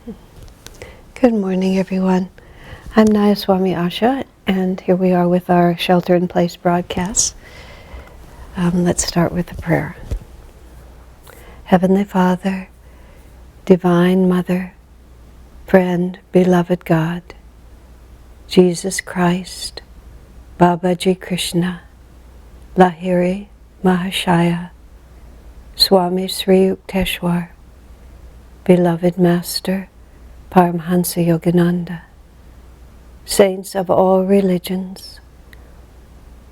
Good morning, everyone. I'm Nayaswami Asha, and here we are with our shelter-in-place broadcast. Let's start with a prayer. Heavenly Father, Divine Mother, Friend, Beloved God, Jesus Christ, Babaji Krishna, Lahiri Mahasaya, Swami Sri Yukteswar, Beloved Master, Paramahansa Yogananda, Saints of all religions,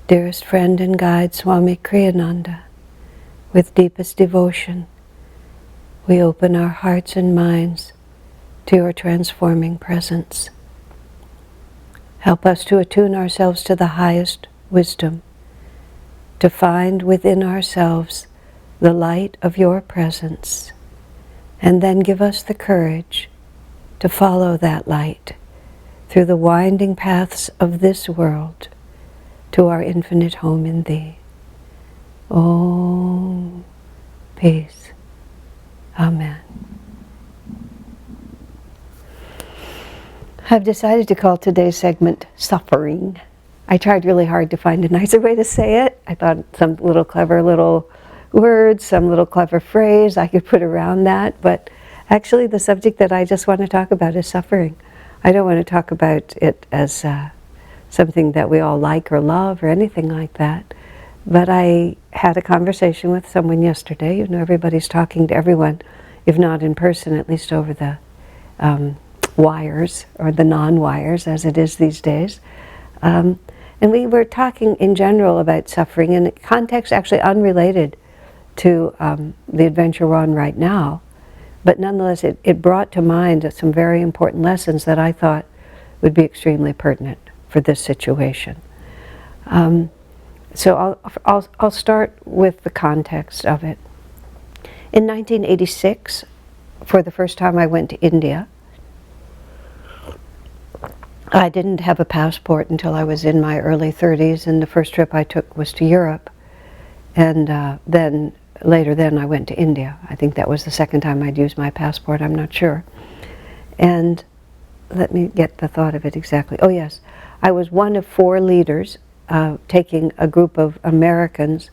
dearest friend and guide Swami Kriyananda, with deepest devotion, we open our hearts and minds to your transforming presence. Help us to attune ourselves to the highest wisdom, to find within ourselves the light of your presence, and then give us the courage to follow that light through the winding paths of this world to our infinite home in thee. Om. Peace. Amen. I've decided to call today's segment Suffering. I tried really hard to find a nicer way to say it. I thought some clever little words, some little clever phrase I could put around that, but actually the subject that I just want to talk about is suffering. I don't want to talk about it as something that we all like or love or anything like that. But I had a conversation with someone yesterday. You know, everybody's talking to everyone, if not in person, at least over the wires, or the non-wires as it is these days. And we were talking in general about suffering in a context actually unrelated to the adventure we're on right now. But nonetheless, it brought to mind some very important lessons that I thought would be extremely pertinent for this situation. So I'll start with the context of it. In 1986, for the first time I went to India. I didn't have a passport until I was in my early 30s, and the first trip I took was to Europe. And then I went to India. I think that was the second time I'd used my passport, I'm not sure. And let me get the thought of it exactly. Oh yes, I was one of 4 leaders taking a group of Americans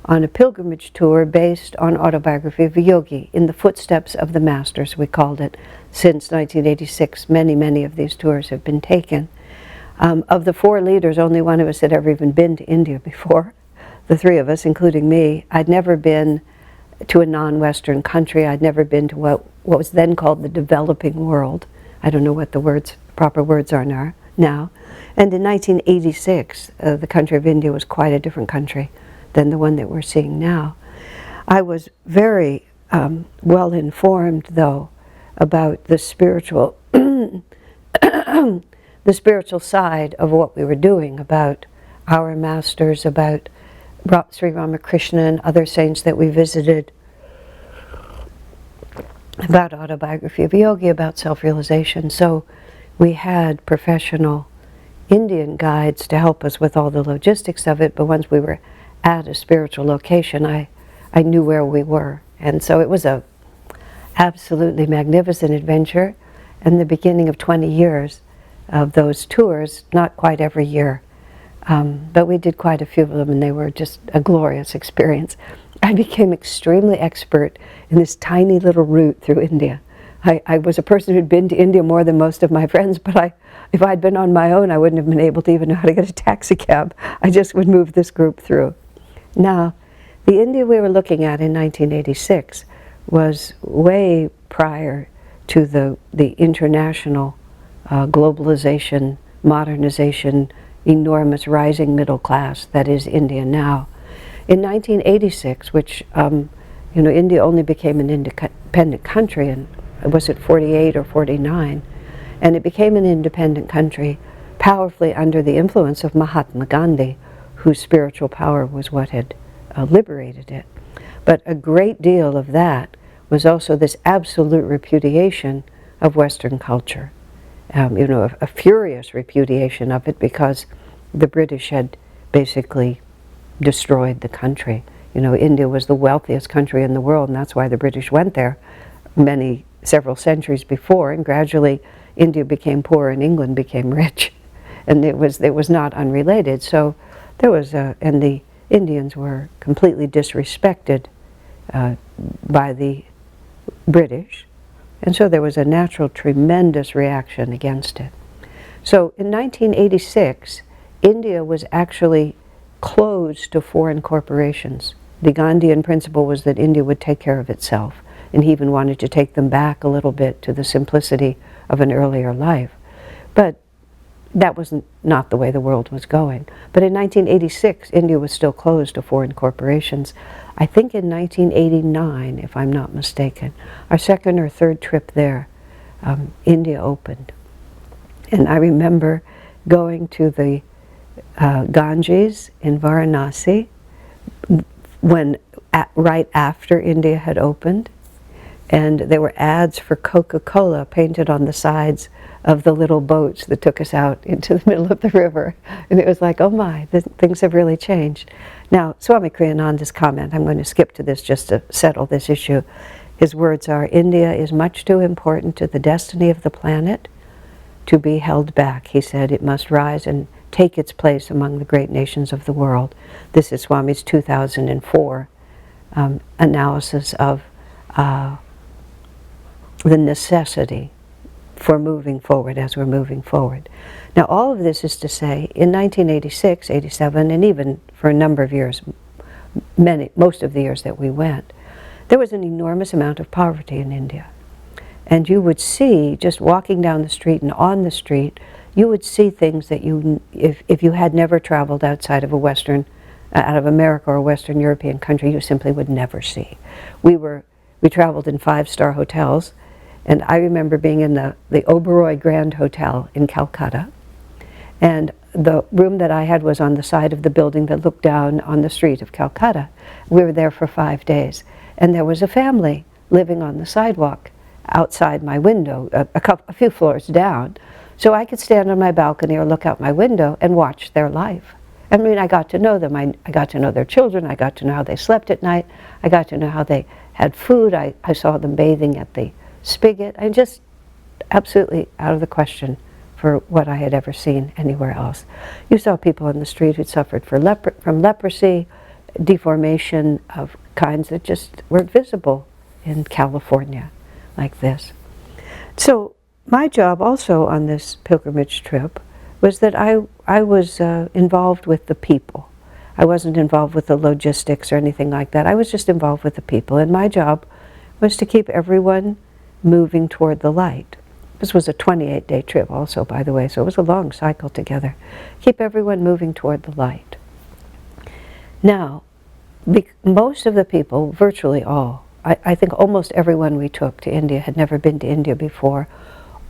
on a pilgrimage tour based on Autobiography of a Yogi, in the footsteps of the masters, we called it. Since 1986, many of these tours have been taken. Of the 4 leaders, only one of us had ever even been to India before. The 3 of us, including me. I'd never been to a non-Western country. I'd never been to what was then called the developing world. I don't know what the proper words are now. And in 1986, the country of India was quite a different country than the one that we're seeing now. I was very well informed, though, about the spiritual the spiritual side of what we were doing, about our masters, about Sri Ramakrishna and other saints that we visited, about Autobiography of a Yogi, about self-realization. So we had professional Indian guides to help us with all the logistics of it, but once we were at a spiritual location, I knew where we were. And so it was a absolutely magnificent adventure, and the beginning of 20 years of those tours, not quite every year. But we did quite a few of them, and they were just a glorious experience. I became extremely expert in this tiny little route through India. I was a person who'd been to India more than most of my friends, but if I'd been on my own, I wouldn't have been able to even know how to get a taxi cab. I just would move this group through. Now, the India we were looking at in 1986 was way prior to the international globalization, modernization, enormous rising middle class that is India now. In 1986, which India only became an independent country, and was it 48 or 49, and it became an independent country powerfully under the influence of Mahatma Gandhi, whose spiritual power was what had liberated it. But a great deal of that was also this absolute repudiation of Western culture. A furious repudiation of it, because the British had basically destroyed the country. India was the wealthiest country in the world, and that's why the British went there many several centuries before, and gradually India became poor and England became rich, and it was not unrelated. So there was and the Indians were completely disrespected by the British, and so there was a natural tremendous reaction against it. So in 1986, India was actually closed to foreign corporations. The Gandhian principle was that India would take care of itself, and he even wanted to take them back a little bit to the simplicity of an earlier life. But that was not the way the world was going. But in 1986, India was still closed to foreign corporations. I think in 1989, if I'm not mistaken, our second or third trip there, India opened. And I remember going to the Ganges in Varanasi right after India had opened, and there were ads for Coca-Cola painted on the sides of the little boats that took us out into the middle of the river. And it was like, oh my, things have really changed. Now, Swami Kriyananda's comment, I'm going to skip to this just to settle this issue. His words are, India is much too important to the destiny of the planet to be held back. He said it must rise and take its place among the great nations of the world. This is Swami's 2004 analysis of the necessity for moving forward as we're moving forward. Now, all of this is to say, in 1986, 87, and even for a number of years, most of the years that we went, there was an enormous amount of poverty in India. And you would see, just walking down the street and on the street, you would see things that you, if you had never traveled outside of out of America or a Western European country, you simply would never see. We traveled in 5-star hotels, and I remember being in the Oberoi Grand Hotel in Calcutta, and the room that I had was on the side of the building that looked down on the street of Calcutta. We were there for 5 days, and there was a family living on the sidewalk outside my window, a few floors down, so I could stand on my balcony or look out my window and watch their life. I mean, I got to know them. I got to know their children. I got to know how they slept at night. I got to know how they had food. I saw them bathing at the spigot. I just absolutely out of the question for what I had ever seen anywhere else. You saw people on the street who'd suffered from leprosy, deformation of kinds that just weren't visible in California like this. So my job also on this pilgrimage trip was that I was involved with the people. I wasn't involved with the logistics or anything like that. I was just involved with the people, and my job was to keep everyone moving toward the light. This was a 28-day trip also, by the way, so it was a long cycle together. Keep everyone moving toward the light. Now, most of the people, virtually all, I think almost everyone we took to India had never been to India before.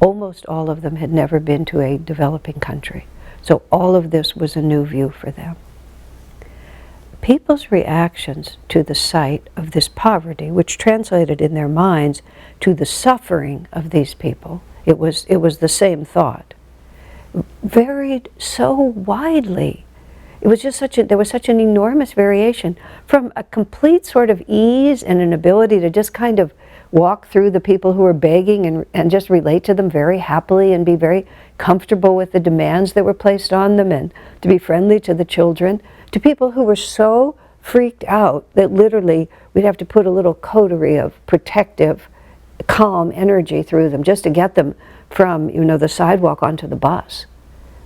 Almost all of them had never been to a developing country. So all of this was a new view for them. People's reactions to the sight of this poverty, which translated in their minds to the suffering of these people, it was the same thought, varied so widely. It was just there was such an enormous variation from a complete sort of ease and an ability to just kind of walk through the people who were begging and just relate to them very happily and be very comfortable with the demands that were placed on them and to be friendly to the children, to people who were so freaked out that literally we'd have to put a little coterie of protective, calm energy through them just to get them from, the sidewalk onto the bus.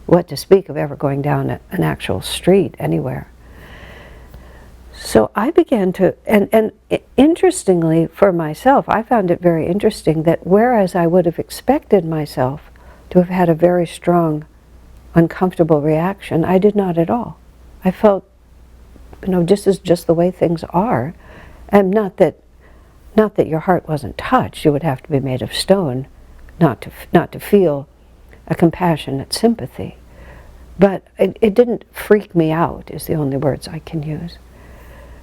What to speak of ever going down an actual street anywhere. So I began to, and interestingly for myself, I found it very interesting that whereas I would have expected myself to have had a very strong, uncomfortable reaction, I did not at all. I felt, this is just the way things are. And not that your heart wasn't touched. You would have to be made of stone not to feel a compassionate sympathy. But it didn't freak me out, is the only words I can use.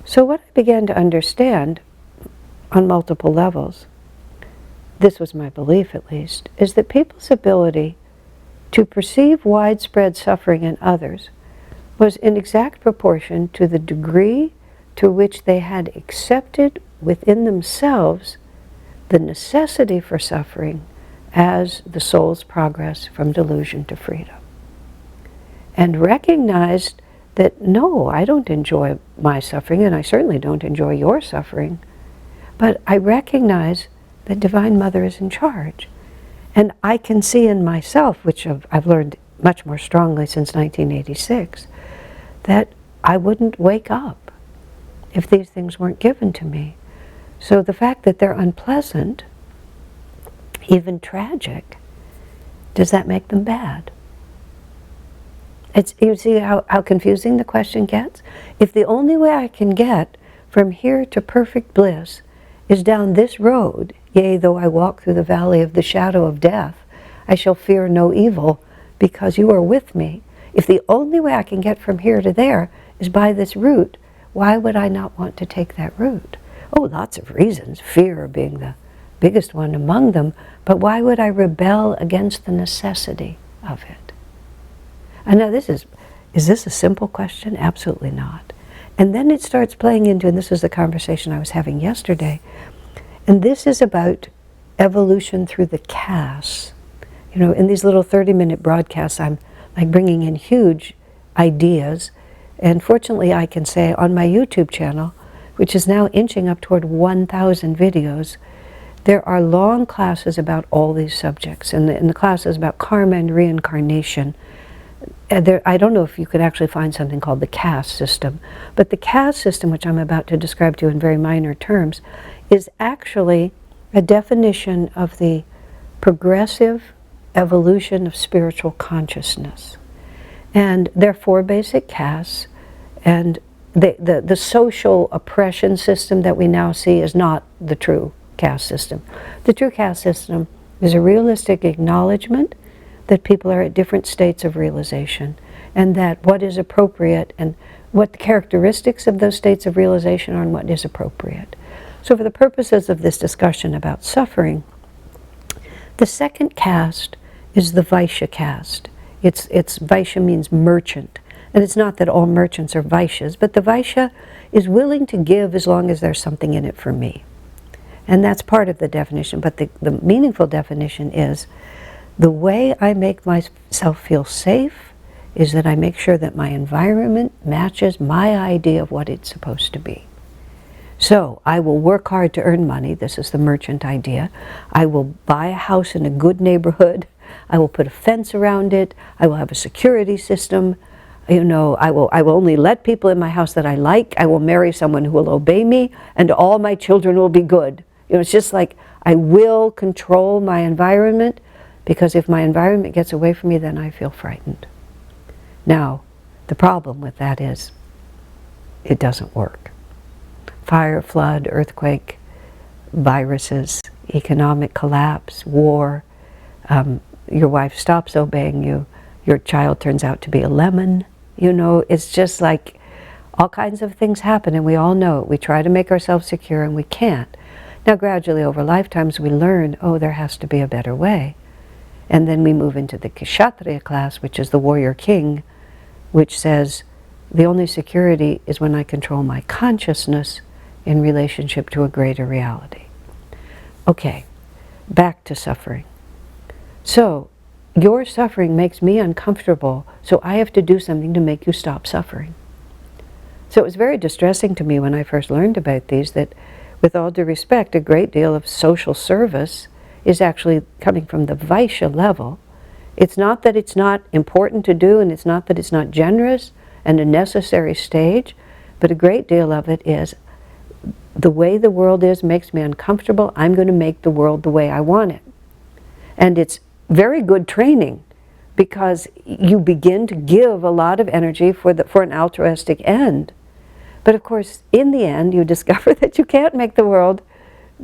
So what I began to understand on multiple levels, this was my belief at least, is that people's ability to perceive widespread suffering in others was in exact proportion to the degree to which they had accepted within themselves the necessity for suffering as the soul's progress from delusion to freedom. And recognized that, no, I don't enjoy my suffering, and I certainly don't enjoy your suffering, but I recognize that Divine Mother is in charge. And I can see in myself, which I've learned much more strongly since 1986, that I wouldn't wake up if these things weren't given to me. So the fact that they're unpleasant, even tragic, does that make them bad? You see how confusing the question gets? If the only way I can get from here to perfect bliss is down this road, yea, though I walk through the valley of the shadow of death, I shall fear no evil, because you are with me. If the only way I can get from here to there is by this route, why would I not want to take that route? Oh, lots of reasons, fear being the biggest one among them, but why would I rebel against the necessity of it? And now is this a simple question? Absolutely not. And then it starts playing into, and this is the conversation I was having yesterday, and this is about evolution through the castes. You know, in these little 30-minute broadcasts, I'm like bringing in huge ideas, and fortunately I can say on my YouTube channel, which is now inching up toward 1,000 videos, there are long classes about all these subjects, and the classes about karma and reincarnation. I don't know if you could actually find something called the caste system, but the caste system, which I'm about to describe to you in very minor terms, is actually a definition of the progressive evolution of spiritual consciousness. And there are 4 basic castes, and the social oppression system that we now see is not the true caste system. The true caste system is a realistic acknowledgement that people are at different states of realization, and that what is appropriate and what the characteristics of those states of realization are and what is appropriate. So for the purposes of this discussion about suffering, the second caste is the Vaishya caste. It's Vaishya means merchant. And it's not that all merchants are Vaishyas, but the Vaishya is willing to give as long as there's something in it for me. And that's part of the definition, but the meaningful definition is the way I make myself feel safe is that I make sure that my environment matches my idea of what it's supposed to be. So I will work hard to earn money. This is the merchant idea. I will buy a house in a good neighborhood. I will put a fence around it. I will have a security system. You know, I will only let people in my house that I like. I will marry someone who will obey me, and all my children will be good. You know, it's just like I will control my environment, because if my environment gets away from me, then I feel frightened. Now, the problem with that is it doesn't work. Fire, flood, earthquake, viruses, economic collapse, war, your wife stops obeying you, your child turns out to be a lemon. You know, it's just like all kinds of things happen, and we all know it. We try to make ourselves secure, and we can't. Now, gradually over lifetimes, we learn, oh, there has to be a better way. And then we move into the Kshatriya class, which is the warrior king, which says the only security is when I control my consciousness in relationship to a greater reality. Okay, back to suffering. So, your suffering makes me uncomfortable, so I have to do something to make you stop suffering. So it was very distressing to me when I first learned about these that, with all due respect, a great deal of social service is actually coming from the Vaishya level. It's not that it's not important to do, and it's not that it's not generous and a necessary stage, but a great deal of it is the way the world is makes me uncomfortable. I'm going to make the world the way I want it. And it's very good training, because you begin to give a lot of energy for an altruistic end. But of course, in the end, you discover that you can't make the world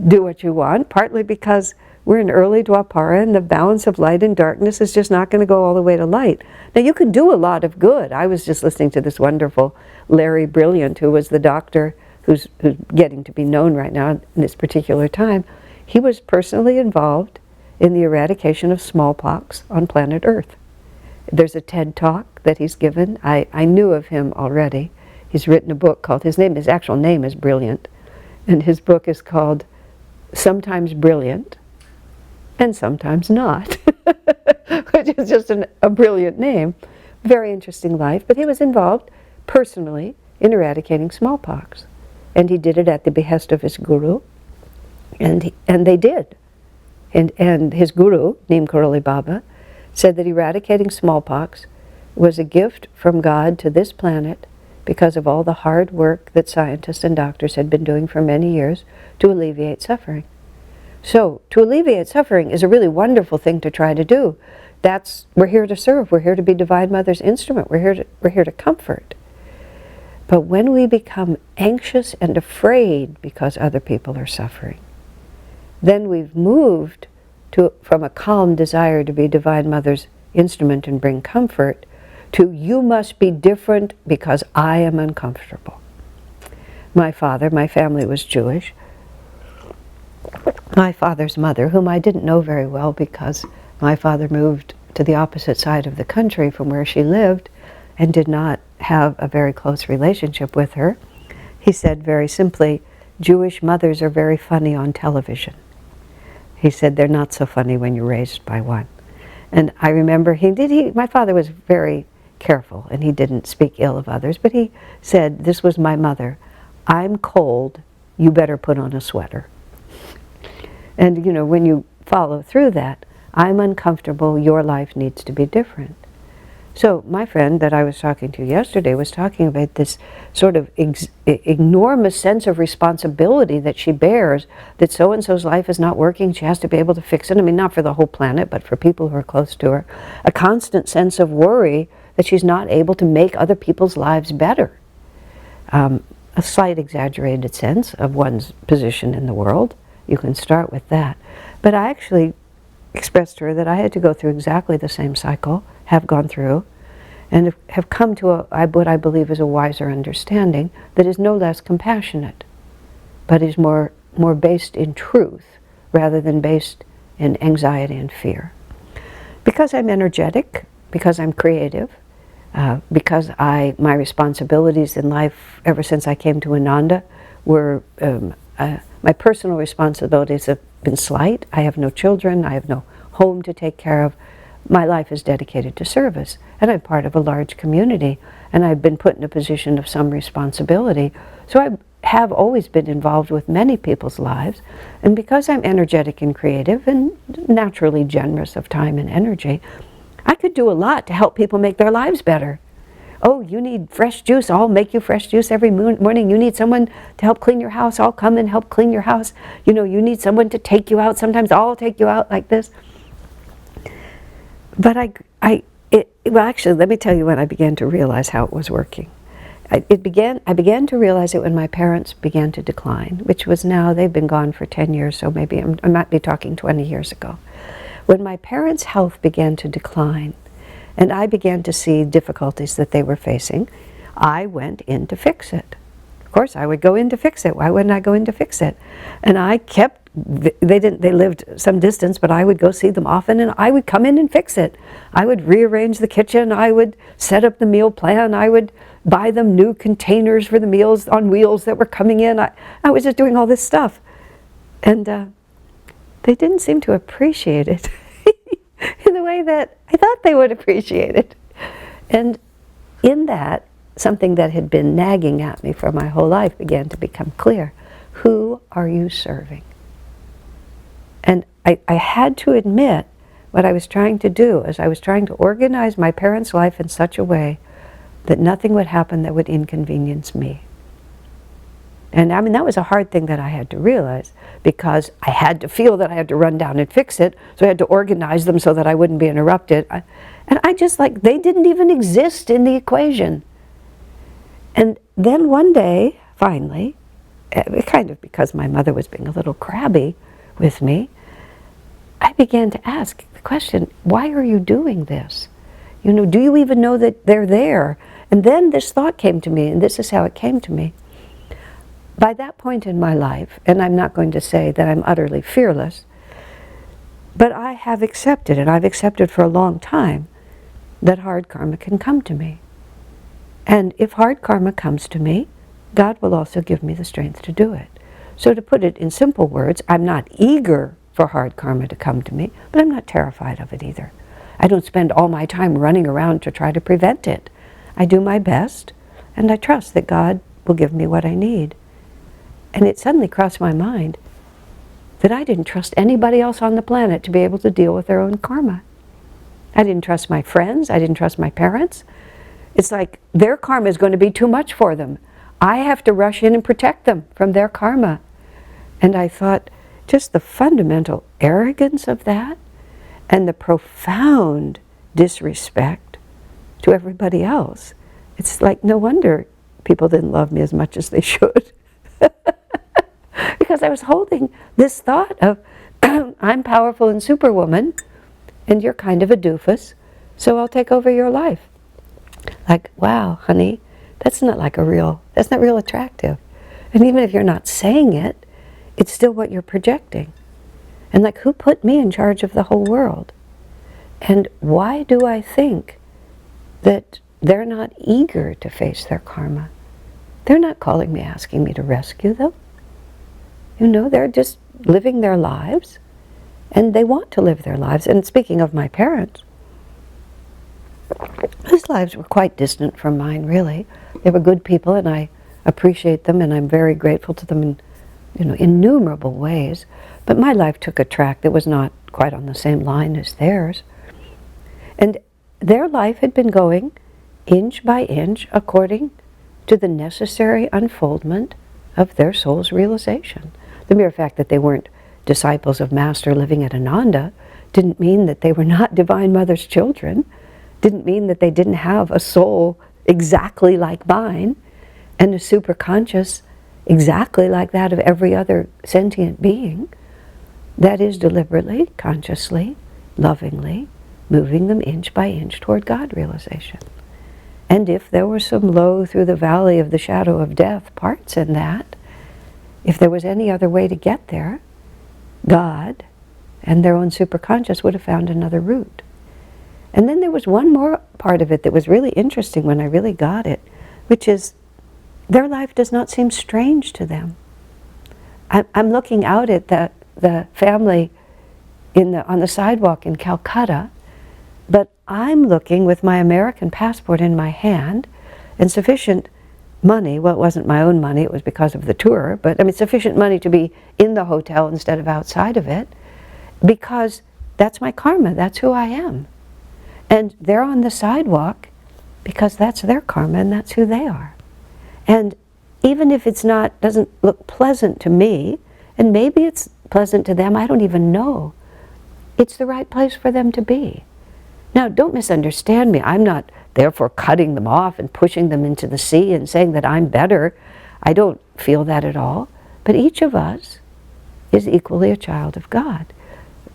do what you want, partly because we're in early Dwapara, and the balance of light and darkness is just not going to go all the way to light. Now, you can do a lot of good. I was just listening to this wonderful Larry Brilliant, who was the doctor who's getting to be known right now in this particular time. He was personally involved in the eradication of smallpox on planet Earth. There's a TED Talk that he's given. I knew of him already. He's written a book called, his actual name is Brilliant, and his book is called sometimes brilliant, and sometimes not, which is just a brilliant name. Very interesting life, but he was involved personally in eradicating smallpox. And he did it at the behest of his guru, and they did. And his guru, Neem Karoli Baba, said that eradicating smallpox was a gift from God to this planet because of all the hard work that scientists and doctors had been doing for many years to alleviate suffering. So, to alleviate suffering is a really wonderful thing to try to do. We're here to serve. We're here to be Divine Mother's instrument. We're here to comfort. But when we become anxious and afraid because other people are suffering, then we've moved from a calm desire to be Divine Mother's instrument and bring comfort to you must be different because I am uncomfortable. My family was Jewish. My father's mother, whom I didn't know very well because my father moved to the opposite side of the country from where she lived and did not have a very close relationship with her, he said very simply, Jewish mothers are very funny on television. He said they're not so funny when you're raised by one. And I remember my father was very careful and he didn't speak ill of others, but he said, this was my mother, I'm cold, you better put on a sweater. And when you follow through that, I'm uncomfortable, your life needs to be different. So my friend that I was talking to yesterday was talking about this sort of enormous sense of responsibility that she bears, that so-and-so's life is not working, she has to be able to fix it. I mean, not for the whole planet, but for people who are close to her. A constant sense of worry that she's not able to make other people's lives better. A slight exaggerated sense of one's position in the world. You can start with that. But I actually expressed to her that I had to go through exactly the same cycle, have gone through, and have come to what I believe is a wiser understanding that is no less compassionate, but is more based in truth rather than based in anxiety and fear. Because I'm energetic, because I'm creative, because my responsibilities in life ever since I came to Ananda were my personal responsibilities have been slight. I have no children, I have no home to take care of. My life is dedicated to service, and I'm part of a large community, and I've been put in a position of some responsibility. So I have always been involved with many people's lives, and because I'm energetic and creative and naturally generous of time and energy, I could do a lot to help people make their lives better. Oh, you need fresh juice, I'll make you fresh juice every morning. You need someone to help clean your house, I'll come and help clean your house. You need someone to take you out, sometimes I'll take you out like this. But actually, let me tell you when I began to realize how it was working. I began to realize it when my parents began to decline, which was now, they've been gone for 10 years, so maybe I might be talking 20 years ago. When my parents' health began to decline, and I began to see difficulties that they were facing, I went in to fix it. Of course, I would go in to fix it. Why wouldn't I go in to fix it? And I kept, they lived some distance, but I would go see them often, and I would come in and fix it. I would rearrange the kitchen, I would set up the meal plan, I would buy them new containers for the meals on wheels that were coming in. I was just doing all this stuff. And they didn't seem to appreciate it in the way that I thought they would appreciate it. And in that, something that had been nagging at me for my whole life began to become clear. Who are you serving? And I had to admit what I was trying to do is I was trying to organize my parents' life in such a way that nothing would happen that would inconvenience me. And I mean, that was a hard thing that I had to realize, because I had to feel that I had to run down and fix it, so I had to organize them so that I wouldn't be interrupted. And I just they didn't even exist in the equation. And then one day, finally, kind of because my mother was being a little crabby with me, I began to ask the question, why are you doing this? Do you even know that they're there? And then this thought came to me, and this is how it came to me. By that point in my life, and I'm not going to say that I'm utterly fearless, but I have accepted, and I've accepted for a long time, that hard karma can come to me. And if hard karma comes to me, God will also give me the strength to do it. So to put it in simple words, I'm not eager for hard karma to come to me, but I'm not terrified of it either. I don't spend all my time running around to try to prevent it. I do my best, and I trust that God will give me what I need. And it suddenly crossed my mind that I didn't trust anybody else on the planet to be able to deal with their own karma. I didn't trust my friends. I didn't trust my parents. It's like their karma is going to be too much for them. I have to rush in and protect them from their karma. And I thought, just the fundamental arrogance of that and the profound disrespect to everybody else. It's like, no wonder people didn't love me as much as they should. Because I was holding this thought of, I'm powerful and superwoman, and you're kind of a doofus, so I'll take over your life. Like, wow, honey, that's not real attractive. And even if you're not saying it, it's still what you're projecting. And like, who put me in charge of the whole world? And why do I think that they're not eager to face their karma? They're not calling me, asking me to rescue them. You know, they're just living their lives, and they want to live their lives. And speaking of my parents, whose lives were quite distant from mine, really. They were good people, and I appreciate them, and I'm very grateful to them in, innumerable ways. But my life took a track that was not quite on the same line as theirs. And their life had been going inch by inch according to the necessary unfoldment of their soul's realization. The mere fact that they weren't disciples of Master living at Ananda didn't mean that they were not Divine Mother's children, didn't mean that they didn't have a soul exactly like mine and a superconscious exactly like that of every other sentient being that is deliberately, consciously, lovingly moving them inch by inch toward God realization. And if there were some low through the valley of the shadow of death parts in that, if there was any other way to get there, God and their own superconscious would have found another route. And then there was one more part of it that was really interesting when I really got it, which is their life does not seem strange to them. I'm looking out at the family on the sidewalk in Calcutta, but I'm looking with my American passport in my hand and sufficient money, well, it wasn't my own money, it was because of the tour, but I mean sufficient money to be in the hotel instead of outside of it, because that's my karma, that's who I am. And they're on the sidewalk because that's their karma and that's who they are. And even if doesn't look pleasant to me, and maybe it's pleasant to them, I don't even know, it's the right place for them to be. Now, don't misunderstand me. I'm not therefore cutting them off and pushing them into the sea and saying that I'm better. I don't feel that at all. But each of us is equally a child of God.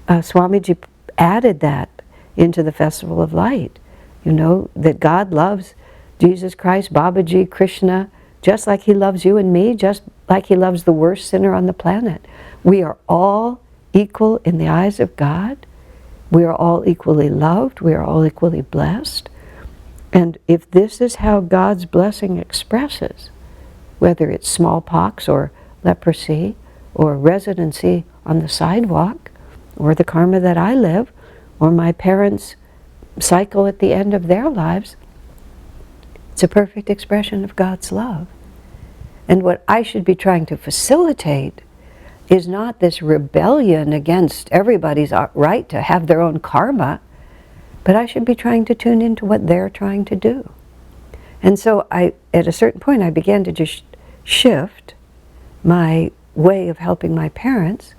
Swamiji added that into the Festival of Light. That God loves Jesus Christ, Babaji, Krishna, just like he loves you and me, just like he loves the worst sinner on the planet. We are all equal in the eyes of God. We are all equally loved. We are all equally blessed. And if this is how God's blessing expresses, whether it's smallpox or leprosy or residency on the sidewalk or the karma that I live or my parents' cycle at the end of their lives, it's a perfect expression of God's love. And what I should be trying to facilitate is not this rebellion against everybody's right to have their own karma, but I should be trying to tune into what they're trying to do. And so at a certain point, I began to just shift my way of helping my parents.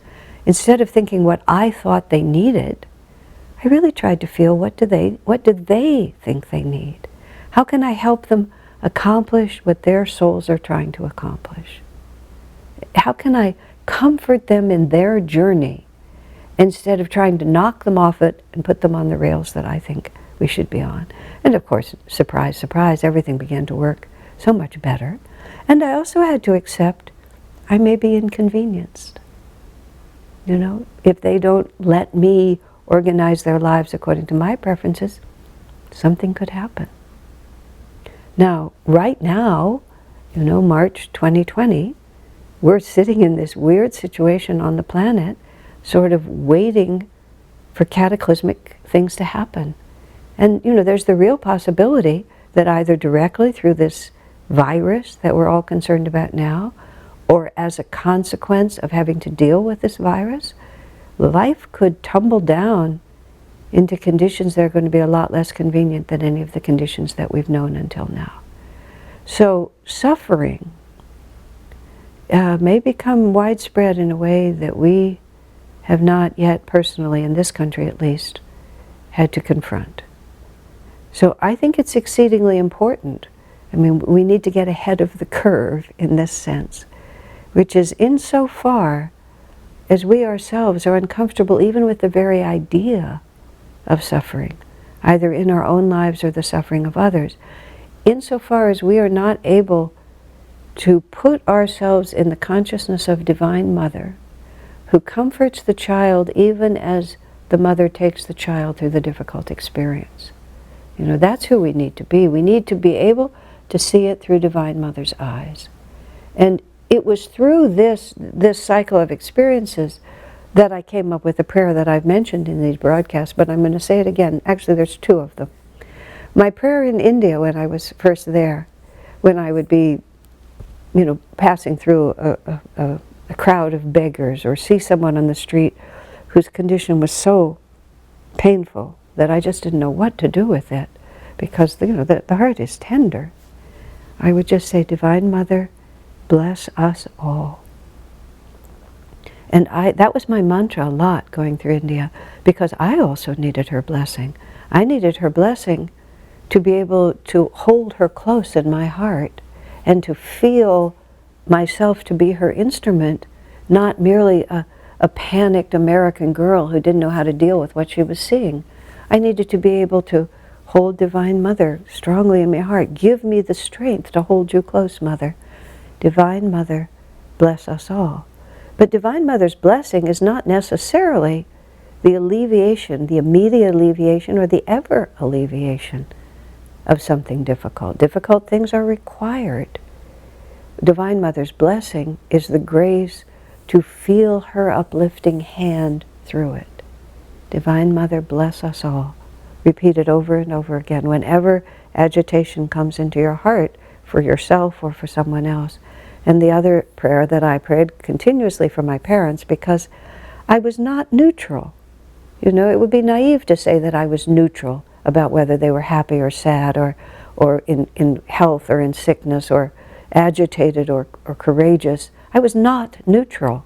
Instead of thinking what I thought they needed, I really tried to feel what do they think they need? How can I help them accomplish what their souls are trying to accomplish? How can I comfort them in their journey instead of trying to knock them off it and put them on the rails that I think we should be on? And of course, surprise, surprise, everything began to work so much better. And I also had to accept I may be inconvenienced. If they don't let me organize their lives according to my preferences, something could happen. Now, right now, March 2020, we're sitting in this weird situation on the planet, sort of waiting for cataclysmic things to happen. And, there's the real possibility that either directly through this virus that we're all concerned about now, or as a consequence of having to deal with this virus, life could tumble down into conditions that are going to be a lot less convenient than any of the conditions that we've known until now. So suffering may become widespread in a way that we have not yet personally, in this country at least, had to confront. So I think it's exceedingly important. I mean, we need to get ahead of the curve in this sense, which is insofar as we ourselves are uncomfortable even with the very idea of suffering, either in our own lives or the suffering of others, insofar as we are not able to put ourselves in the consciousness of Divine Mother, who comforts the child even as the mother takes the child through the difficult experience. That's who we need to be. We need to be able to see it through Divine Mother's eyes. And it was through this cycle of experiences that I came up with a prayer that I've mentioned in these broadcasts, but I'm going to say it again. Actually, there's two of them. My prayer in India when I was first there, when I would be, passing through a crowd of beggars or see someone on the street whose condition was so painful that I just didn't know what to do with it, because the heart is tender. I would just say, Divine Mother, bless us all. And that was my mantra a lot going through India, because I also needed her blessing. I needed her blessing to be able to hold her close in my heart and to feel myself to be her instrument, not merely a panicked American girl who didn't know how to deal with what she was seeing. I needed to be able to hold Divine Mother strongly in my heart. Give me the strength to hold you close, Mother. Divine Mother, bless us all. But Divine Mother's blessing is not necessarily the alleviation, the immediate alleviation, or the ever alleviation of something difficult. Difficult things are required. Divine Mother's blessing is the grace to feel her uplifting hand through it. Divine Mother, bless us all. Repeat it over and over again whenever agitation comes into your heart for yourself or for someone else. And the other prayer that I prayed continuously for my parents, because I was not neutral. It would be naive to say that I was neutral about whether they were happy or sad or in health or in sickness or agitated or courageous. I was not neutral.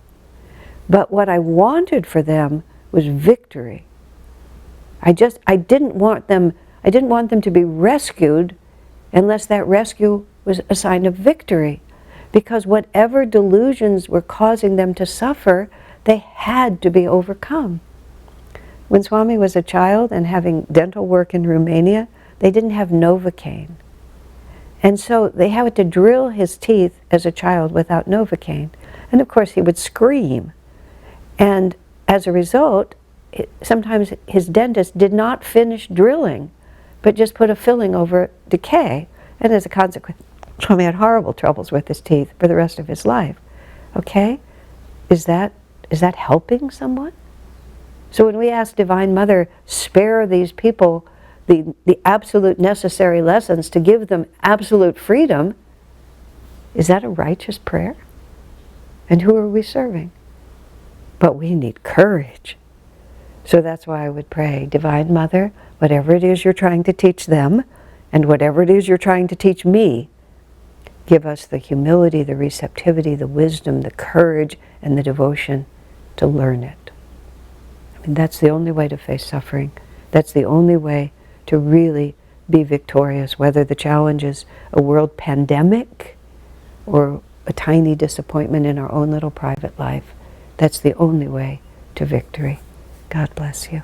But what I wanted for them was victory. I didn't want them to be rescued unless that rescue was a sign of victory. Because whatever delusions were causing them to suffer, they had to be overcome. When Swami was a child and having dental work in Romania, they didn't have Novocaine. And so they had to drill his teeth as a child without Novocaine. And of course he would scream. And as a result, sometimes his dentist did not finish drilling, but just put a filling over decay. And as a consequence, Swami had horrible troubles with his teeth for the rest of his life. Okay? Is that helping someone? So when we ask Divine Mother, spare these people the absolute necessary lessons to give them absolute freedom, is that a righteous prayer? And who are we serving? But we need courage. So that's why I would pray, Divine Mother, whatever it is you're trying to teach them, and whatever it is you're trying to teach me, give us the humility, the receptivity, the wisdom, the courage, and the devotion to learn it. I mean, that's the only way to face suffering. That's the only way to really be victorious, whether the challenge is a world pandemic or a tiny disappointment in our own little private life. That's the only way to victory. God bless you.